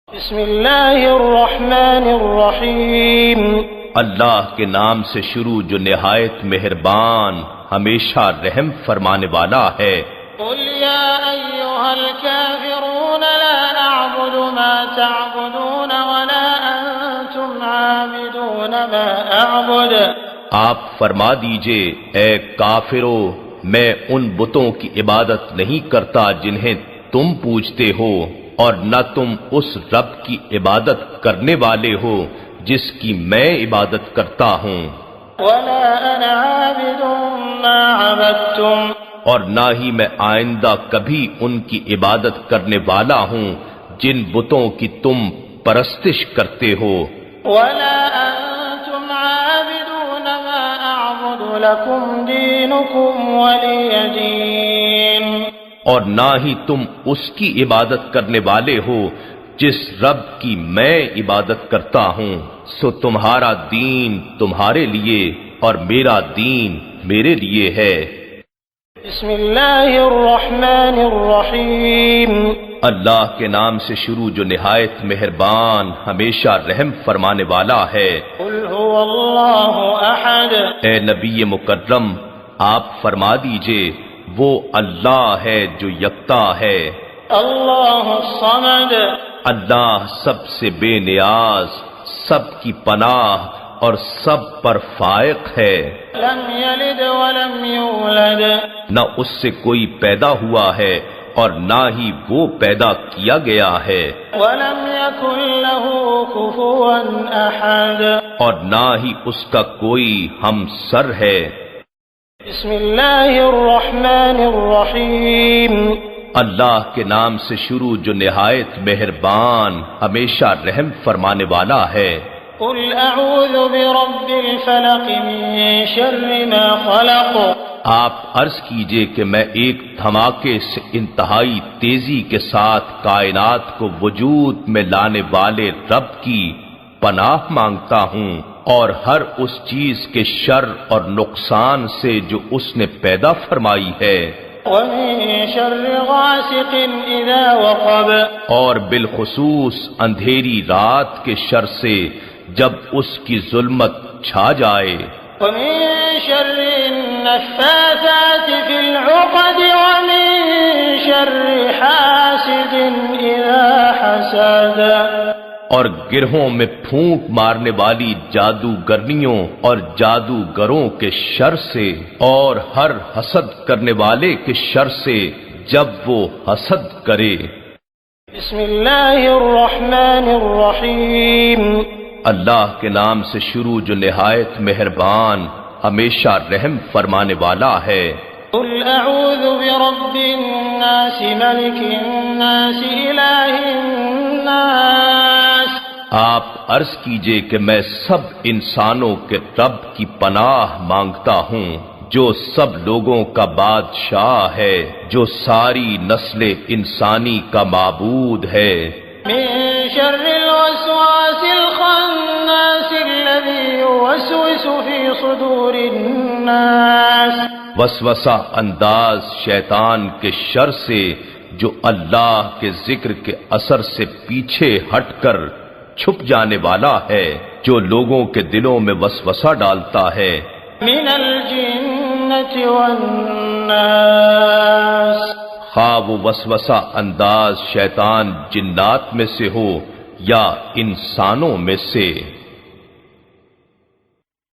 بسم اللہ الرحمن الرحیم اللہ کے نام سے شروع جو نہایت مہربان ہمیشہ رحم فرمانے والا ہے۔ قل یا ایھا الکافرون لا اعبد ما تعبدون ولا انتم عابدون ما اعبد۔ آپ فرما دیجئے اے کافرو، میں ان بتوں کی عبادت نہیں کرتا جنہیں تم پوجتے ہو، اور نہ تم اس رب کی عبادت کرنے والے ہو جس کی میں عبادت کرتا ہوں، ولا انا عابد ما عبدتم، اور نہ ہی میں آئندہ کبھی ان کی عبادت کرنے والا ہوں جن بتوں کی تم پرستش کرتے ہو، ولا انتم عابدون ما اعبد لكم دینکم ولی دین، اور نہ ہی تم اس کی عبادت کرنے والے ہو جس رب کی میں عبادت کرتا ہوں، سو تمہارا دین تمہارے لیے اور میرا دین میرے لیے ہے۔ بسم اللہ الرحمن الرحیم اللہ کے نام سے شروع جو نہایت مہربان ہمیشہ رحم فرمانے والا ہے۔ قل هو اللہ احد، اے نبی مکرم آپ فرما دیجئے وہ اللہ ہے جو یکتا ہے، اللہ الصمد، اللہ سب سے بے نیاز، سب کی پناہ اور سب پر فائق ہے، لم یلد ولم یولد، نہ اس سے کوئی پیدا ہوا ہے اور نہ ہی وہ پیدا کیا گیا ہے، ولم یکن له کفوا احد، اور نہ ہی اس کا کوئی ہمسر ہے۔ بسم اللہ الرحمن الرحیم اللہ کے نام سے شروع جو نہایت مہربان ہمیشہ رحم فرمانے والا ہے۔ قل اعوذ برب الفلق من شر ما خلق، آپ عرض کیجئے کہ میں ایک دھماکے سے انتہائی تیزی کے ساتھ کائنات کو وجود میں لانے والے رب کی پناہ مانگتا ہوں، اور ہر اس چیز کے شر اور نقصان سے جو اس نے پیدا فرمائی ہے، ومن شر غاسق اذا وقب، اور بالخصوص اندھیری رات کے شر سے جب اس کی ظلمت چھا جائے، ومن شر النفاثات في العقد ومن شر حاسد اذا حسد، اور گرہوں میں پھونک مارنے والی جادوگرنیوں اور جادوگروں کے شر سے، اور ہر حسد کرنے والے کے شر سے جب وہ حسد کرے۔ بسم اللہ الرحمن الرحیم اللہ کے نام سے شروع جو نہایت مہربان ہمیشہ رحم فرمانے والا ہے۔ قل اعوذ برب الناس ملک الناس الہ الناس، آپ عرض کیجئے کہ میں سب انسانوں کے رب کی پناہ مانگتا ہوں جو سب لوگوں کا بادشاہ ہے، جو ساری نسل انسانی کا معبود ہے، من شر الوسواس الخناس الذي يوسوس في صدور الناس، وسوسہ انداز شیطان کے شر سے جو اللہ کے ذکر کے اثر سے پیچھے ہٹ کر چھپ جانے والا ہے، جو لوگوں کے دلوں میں وسوسہ ڈالتا ہے، من الجنة والناس، خواہ وہ وسوسہ انداز شیطان جنات میں سے ہو یا انسانوں میں سے۔